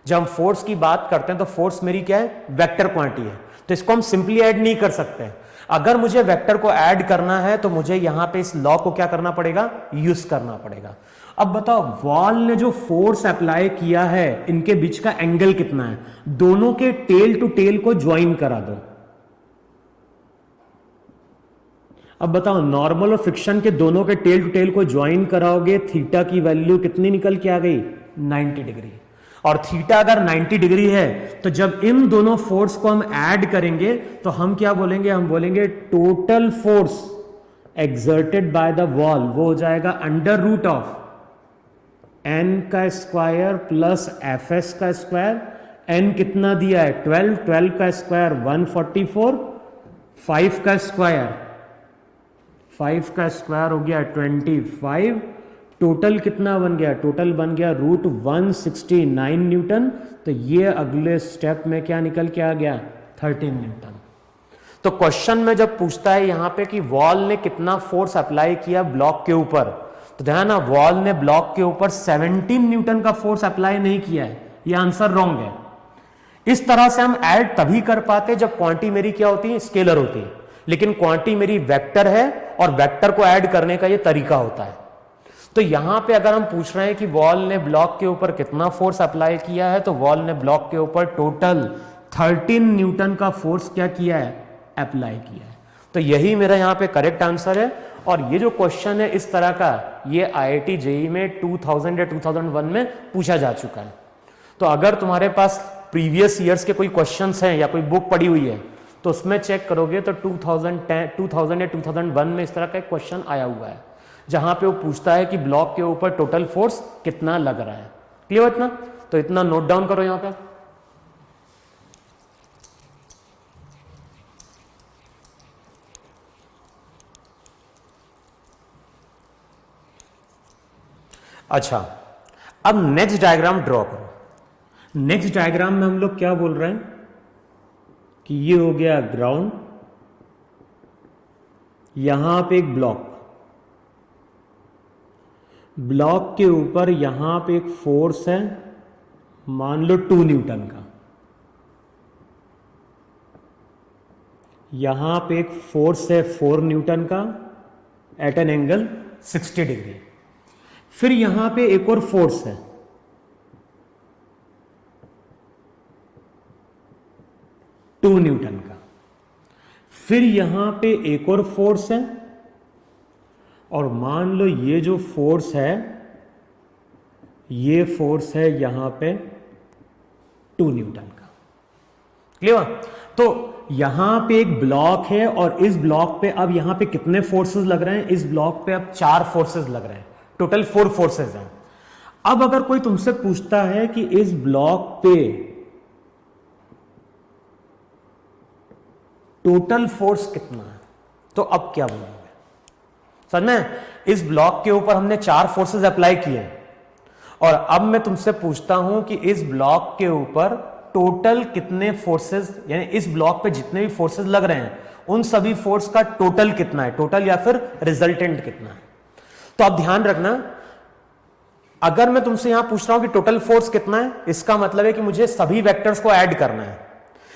जब हम फोर्स की बात करते हैं तो फोर्स मेरी क्या है, वेक्टर क्वांटिटी है, तो इसको हम सिंपली ऐड नहीं कर सकते। अगर मुझे वेक्टर को ऐड करना है तो मुझे यहां पे इस लॉ को क्या करना पड़ेगा, यूज करना पड़ेगा। अब बताओ वॉल ने जो फोर्स अप्लाई किया है इनके बीच का एंगल कितना है, दोनों के टेल टू टेल को ज्वाइन करा दो। अब बताओ नॉर्मल और फ्रिक्शन के दोनों के टेल टू टेल को ज्वाइन कराओगे, थीटा की वैल्यू कितनी निकल के आ गई, 90 डिग्री। और थीटा अगर 90 डिग्री है तो जब इन दोनों फोर्स को हम ऐड करेंगे तो हम क्या बोलेंगे, हम बोलेंगे total force exerted by the wall वो हो जाएगा अंडर रूट ऑफ एन का स्क्वायर प्लस एफ एस का स्क्वायर। एन कितना दिया है 12, 12 का स्क्वायर 144, 5 का स्क्वायर, 5 का स्क्वायर हो गया 25, टोटल कितना बन गया, टोटल बन गया √169 न्यूटन। तो ये अगले स्टेप में क्या निकल के आ गया, 13 न्यूटन। तो क्वेश्चन में जब पूछता है यहां पे कि वॉल ने कितना फोर्स अप्लाई किया ब्लॉक के ऊपर, तो ध्यान ना वॉल ने ब्लॉक के ऊपर 17 न्यूटन का फोर्स अप्लाई नहीं किया है, ये आंसर रॉन्ग है। इस तरह से हम ऐड तभी कर पाते जब क्वांटिटी मेरी क्या होती है, स्केलर होती है, लेकिन क्वांटिटी मेरी वेक्टर है और वेक्टर को ऐड करने का ये तरीका होता है। तो यहां पे अगर हम पूछ रहे हैं कि वॉल ने ब्लॉक के ऊपर कितना फोर्स अप्लाई किया है, तो वॉल ने ब्लॉक के ऊपर टोटल 13 न्यूटन का फोर्स क्या किया है, अप्लाई किया है। तो यही मेरा यहां पे करेक्ट आंसर है। और ये जो क्वेश्चन है इस तरह का, ये IIT JEE में 2000 या 2001 में पूछा जा चुका है। तो अगर तुम्हारे पास प्रीवियस ईयर्स के कोई क्वेश्चंस हैं या कोई बुक पड़ी हुई है तो उसमें चेक करोगे तो 2000 या 2001 में इस तरह का एक क्वेश्चन आया हुआ है जहां पे वो पूछता है कि ब्लॉक के ऊपर टोटल फोर्स कितना लग रहा है। क्लियर इतना? तो इतना नोट डाउन करो यहां पे। अच्छा, अब नेक्स्ट डायग्राम ड्रॉ करो। नेक्स्ट डायग्राम में हम लोग क्या बोल रहे हैं कि ये हो गया ग्राउंड, यहां पे एक ब्लॉक, ब्लॉक के ऊपर यहां पे एक फोर्स है मान लो 2 न्यूटन का, यहां पे एक फोर्स है 4 न्यूटन का एट एन एंगल 60 डिग्री। फिर यहां पे एक और फोर्स है 2 न्यूटन का, फिर यहां पे एक और फोर्स है, और मान लो ये जो फोर्स है ये फोर्स है यहां पे 2 न्यूटन का। क्लियर? तो यहां पे एक ब्लॉक है और इस ब्लॉक पे अब यहां पे कितने फोर्सेस लग रहे हैं, इस ब्लॉक पे अब 4 फोर्सेस लग रहे हैं, टोटल 4 फोर्सेस हैं। अब अगर कोई तुमसे पूछता है कि इस ब्लॉक पे टोटल फोर्स कितना है, तो अब क्या बोलोगे? समझ में? इस ब्लॉक के ऊपर हमने 4 फोर्सेस अप्लाई किए और अब मैं तुमसे पूछता हूं कि इस ब्लॉक के ऊपर टोटल कितने फोर्सेस, यानी इस ब्लॉक पे जितने भी फोर्सेस लग रहे हैं उन सभी फोर्स का टोटल कितना है, टोटल या फिर रिजल्टेंट कितना है। तो अब ध्यान रखना, अगर मैं तुमसे यहां पूछ रहा हूं कि टोटल फोर्स कितना है, इसका मतलब है कि मुझे सभी वेक्टर्स को ऐड करना है।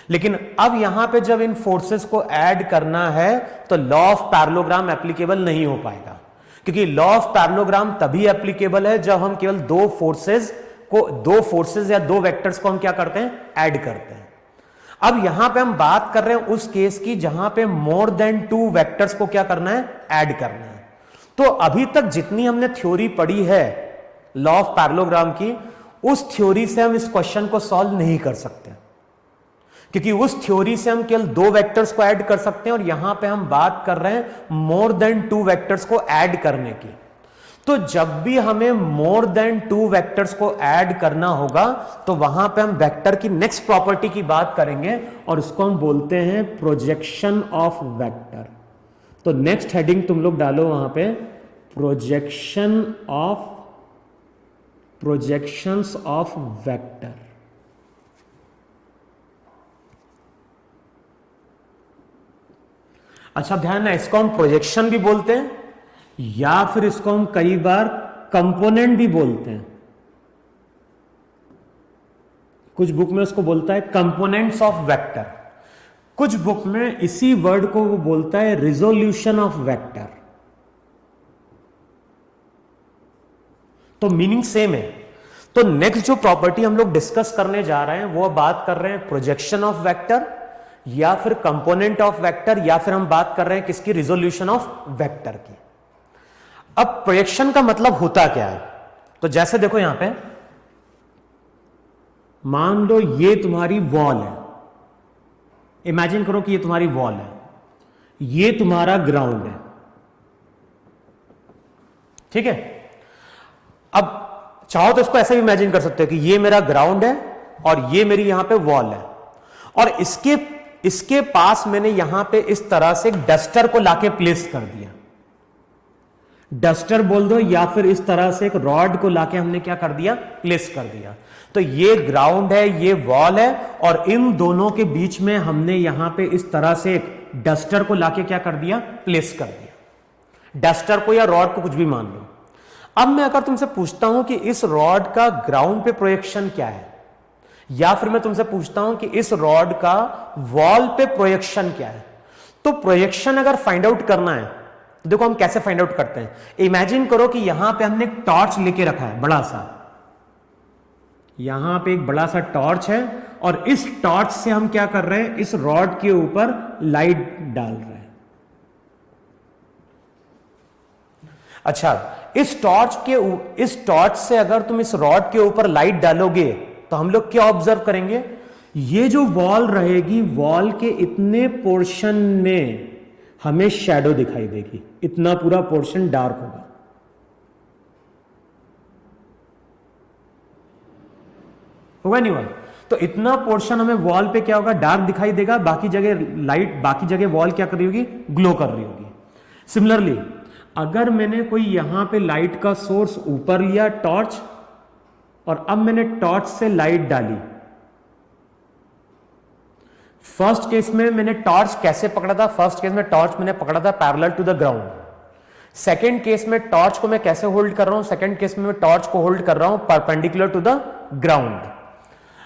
लेकिन अब यहां पे जब इन फोर्सेस को ऐड करना है तो लॉ ऑफ पैरेललोग्राम एप्लीकेबल नहीं हो पाएगा, क्योंकि लॉ ऑफ पैरेललोग्राम तभी एप्लीकेबल है जब हम केवल दो फोर्सेस या दो वेक्टर्स को हम क्या करते हैं, ऐड करते हैं। अब यहां पे हम बात कर रहे हैं उस केस की जहां पे मोर देन 2 वेक्टर्स को क्या करना है, ऐड करना है। तो अभी तक जितनी हमने थ्योरी पढ़ी है लॉ ऑफ पैरेललोग्राम की, उस थ्योरी से हम इस क्वेश्चन को सॉल्व नहीं कर सकते, क्योंकि उस थ्योरी से हम केवल 2 वेक्टर्स को ऐड कर सकते हैं और यहां पे हम बात कर रहे हैं मोर देन 2 वेक्टर्स को ऐड करने की। तो जब भी हमें मोर देन 2 वेक्टर्स को ऐड करना होगा तो वहां पे हम वेक्टर की नेक्स्ट प्रॉपर्टी की बात करेंगे और इसको हम बोलते हैं प्रोजेक्शन ऑफ वेक्टर। तो नेक्स्ट हेडिंग तुम लोग डालो वहां पे प्रोजेक्शंस ऑफ वेक्टर। अच्छा ध्यान है, इसको हम प्रोजेक्शन भी बोलते हैं या फिर इसको हम कई बार कंपोनेंट भी बोलते हैं। कुछ बुक में उसको बोलता है कंपोनेंट्स ऑफ वेक्टर, कुछ बुक में इसी वर्ड को वो बोलता है रिजोल्यूशन ऑफ वेक्टर। तो मीनिंग सेम है। तो नेक्स्ट जो प्रॉपर्टी हम लोग डिस्कस करने जा रहे हैं वो बात कर रहे हैं प्रोजेक्शन ऑफ वेक्टर या फिर कंपोनेंट ऑफ वेक्टर, या फिर हम बात कर रहे हैं किसकी, रिजोल्यूशन ऑफ वेक्टर की। अब प्रोजेक्शन का मतलब होता क्या है? तो जैसे देखो यहां पे मान लो ये तुम्हारी वॉल है, इमेजिन करो कि ये तुम्हारी वॉल है, ये तुम्हारा ग्राउंड है, ठीक है। अब चाहो तो इसको ऐसे भी इमेजिन कर सकते हो कि ये मेरा ग्राउंड है और ये मेरी यहां पे वॉल है, और इसके पास मैंने यहां पे इस तरह से डस्टर को लाके प्लेस कर दिया, डस्टर बोल दो, या फिर इस तरह से एक रॉड को लाके हमने क्या कर दिया, प्लेस कर दिया। तो ये ग्राउंड है, ये वॉल है, और इन दोनों के बीच में हमने यहां पे इस तरह से एक डस्टर को लाके क्या कर दिया, प्लेस कर दिया। डस्टर को या रॉड को कुछ भी मान लो। अब मैं अगर तुमसे पूछता हूं कि इस रॉड का ग्राउंड पे प्रोजेक्शन क्या है, या फिर मैं तुमसे पूछता हूं कि इस रॉड का वॉल पे प्रोजेक्शन क्या है, तो प्रोजेक्शन अगर फाइंड आउट करना है तो देखो हम कैसे फाइंड आउट करते हैं। इमेजिन करो कि यहां पे हमने एक टॉर्च लेके रखा है, बड़ा सा, यहां पे एक बड़ा सा टॉर्च है, और इस टॉर्च से हम क्या कर रहे हैं, इस रॉड के ऊपर लाइट डाल रहे हैं। अच्छा, इस टॉर्च से अगर तुम इस रॉड के ऊपर लाइट डालोगे तो हम लोग क्या ऑब्जर्व करेंगे, ये जो वॉल रहेगी, वॉल के इतने पोर्शन में हमें शैडो दिखाई देगी, इतना पूरा पोर्शन डार्क होगा। होगा नहीं होगा? तो इतना पोर्शन हमें वॉल पे क्या होगा, डार्क दिखाई देगा, बाकी जगह लाइट, बाकी जगह वॉल क्या कर रही होगी, ग्लो कर रही होगी। सिमिलरली अगर मैंने कोई यहां पे लाइट का सोर्स ऊपर लिया, टॉर्च, और अब मैंने टॉर्च से लाइट डाली, फर्स्ट केस में मैंने टॉर्च कैसे पकड़ा था, फर्स्ट केस में टॉर्च मैंने पकड़ा था parallel to the ground. Second case में टॉर्च को मैं कैसे होल्ड कर रहा हूं, सेकेंड केस में मैं टॉर्च को होल्ड कर रहा हूं परपेंडिकुलर टू द ग्राउंड।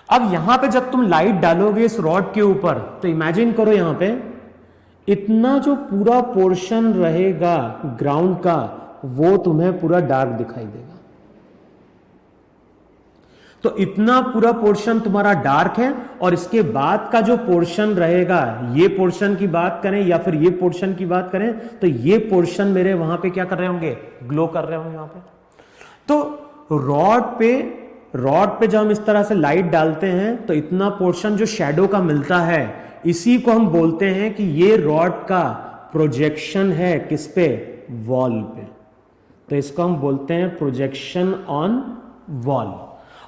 अब यहां पे जब तुम लाइट डालोगे इस रॉड के ऊपर, तो इमेजिन करो यहां पे इतना जो पूरा पोर्शन रहेगा ग्राउंड का, वो तुम्हें पूरा डार्क दिखाई देगा। तो इतना पूरा पोर्शन तुम्हारा डार्क है, और इसके बाद का जो पोर्शन रहेगा, ये पोर्शन की बात करें या फिर ये पोर्शन की बात करें, तो ये पोर्शन मेरे वहां पे क्या कर रहे होंगे, ग्लो कर रहे होंगे वहां पे। तो रॉड पे जब हम इस तरह से लाइट डालते हैं तो इतना पोर्शन जो शैडो का मिलता है, इसी को हम बोलते हैं कि ये रॉड का प्रोजेक्शन है, किस पे, वॉल पे। तो इसको हम बोलते हैं प्रोजेक्शन ऑन वॉल।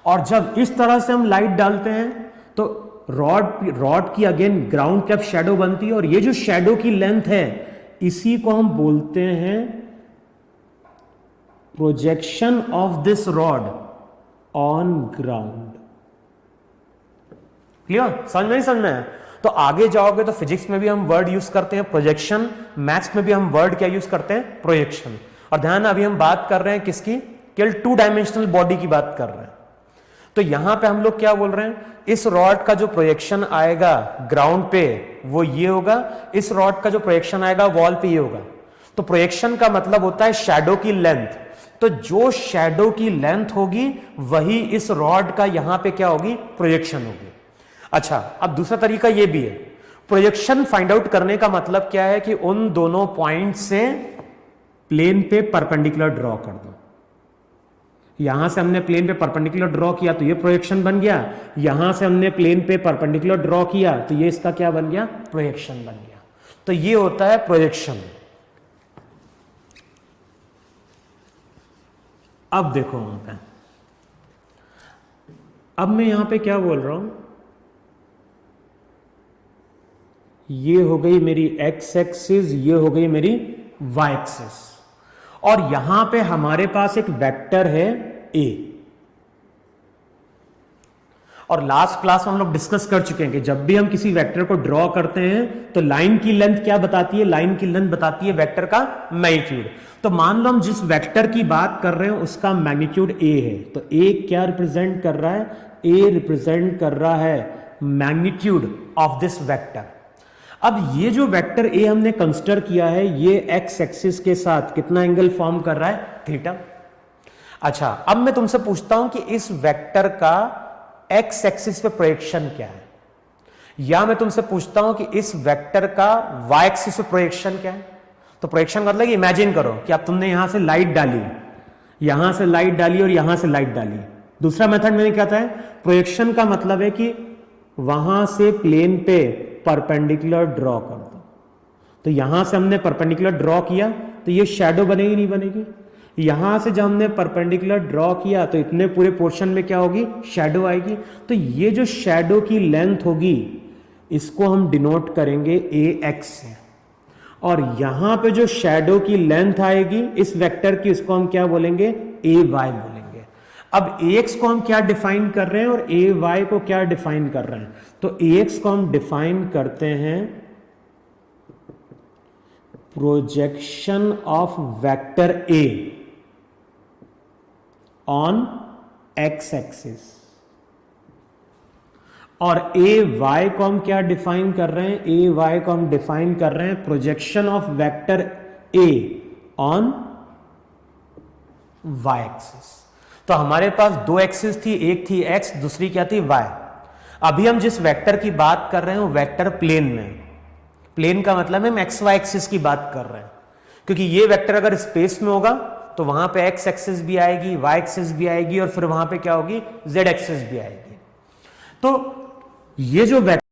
और जब इस तरह से हम लाइट डालते हैं तो रॉड की अगेन ग्राउंड कैप शैडो बनती है, और ये जो शैडो की लेंथ है इसी को हम बोलते हैं projection of this rod on ground. Clear? समझ में नहीं समझ में? तो आगे जाओगे तो फिजिक्स में भी हम वर्ड यूज करते हैं प्रोजेक्शन, मैथ्स में भी हम वर्ड क्या यूज करते हैं, प्रोजेक्शन। और ध्यान, अभी हम बात कर रहे हैं किसकी, केवल 2 डायमेंशनल बॉडी की बात कर रहे हैं। तो यहां पे हम लोग क्या बोल रहे हैं, इस रॉड का जो प्रोजेक्शन आएगा ग्राउंड पे वो ये होगा, इस रॉड का जो प्रोजेक्शन आएगा वॉल पे ये होगा। तो प्रोजेक्शन का मतलब होता है शैडो की लेंथ। तो जो शैडो की लेंथ होगी वही इस रॉड का यहां पे क्या होगी, प्रोजेक्शन होगी। अच्छा, अब दूसरा तरीका ये भी है, प्रोजेक्शन फाइंड आउट करने का मतलब क्या है कि उन दोनों पॉइंट से प्लेन पे परपेंडिकुलर ड्रॉ कर दो। यहां से हमने प्लेन पे परपेंडिकुलर ड्रॉ किया तो ये प्रोजेक्शन बन गया, यहां से हमने प्लेन पे परपेंडिकुलर ड्रॉ किया तो ये इसका क्या बन गया, प्रोजेक्शन बन गया। तो ये होता है प्रोजेक्शन। अब देखो वहां पे, अब मैं यहां पे क्या बोल रहा हूं, ये हो गई मेरी एक्स एक्सिस, ये हो गई मेरी वाई एक्सिस, और यहां पे हमारे पास एक वेक्टर है ए। और लास्ट क्लास में हम लोग डिस्कस कर चुके हैं कि जब भी हम किसी वेक्टर को ड्रॉ करते हैं तो लाइन की लेंथ क्या बताती है, लाइन की लेंथ बताती है वेक्टर का मैग्नीट्यूड। तो मान लो हम जिस वेक्टर की बात कर रहे हैं उसका मैग्नीट्यूड ए है, तो ए क्या रिप्रेजेंट कर रहा है, ए रिप्रेजेंट कर रहा है मैग्नीट्यूड ऑफ दिस वेक्टर। अब ये जो वेक्टर ए हमने कंसिडर किया है, ये एक्स एक्सिस के साथ कितना एंगल फॉर्म कर रहा है? थीटा। अच्छा, अब मैं तुमसे पूछता हूं कि इस वेक्टर का एक्स एक्सिस पे प्रोजेक्शन क्या है, या मैं तुमसे पूछता हूं कि इस वेक्टर का वाई एक्सिस पे प्रोजेक्शन क्या है। तो प्रोजेक्शन मतलब इमेजिन करो कि अब तुमने यहां से लाइट डाली, यहां से लाइट डाली और यहां से लाइट डाली। दूसरा मेथड मैंने क्या था, प्रोजेक्शन का मतलब है कि वहां से प्लेन पे परपेंडिकुलर ड्रॉ कर दो। तो यहां से हमने परपेंडिकुलर ड्रॉ किया तो ये शैडो बनेगी नहीं बनेगी? यहां से जब हमने परपेंडिकुलर ड्रॉ किया तो इतने पूरे पोर्शन में क्या होगी? शैडो आएगी। तो ये जो शैडो की लेंथ होगी इसको हम डिनोट करेंगे ए एक्स से, और यहां पे जो शैडो की लेंथ आएगी इस वेक्टर की, इसको हम क्या बोलेंगे? ए वाई बोलेंगे। अब ए एक्स को हम क्या डिफाइन कर रहे हैं और ए वाई को क्या डिफाइन कर रहे हैं? तो ए एक्स को हम डिफाइन करते हैं projection of vector A on x axis, और ए वाई को हम क्या डिफाइन कर रहे हैं? ए वाई को हम डिफाइन कर रहे हैं projection of vector A on Y axis. तो हमारे पास दो एक्सिस थी, एक थी एक्स, दूसरी क्या थी? वाई। अभी हम जिस वेक्टर की बात कर रहे हैं वो वेक्टर प्लेन में, प्लेन का मतलब है हम एक्स वाई एक्सिस की बात कर रहे हैं, क्योंकि ये वेक्टर अगर स्पेस में होगा तो वहां पे एक्स एक्सिस भी आएगी, वाई एक्सिस भी आएगी, और फिर वहां पे क्या होगी? जेड एक्सिस भी आएगी। तो ये जो वेक्टर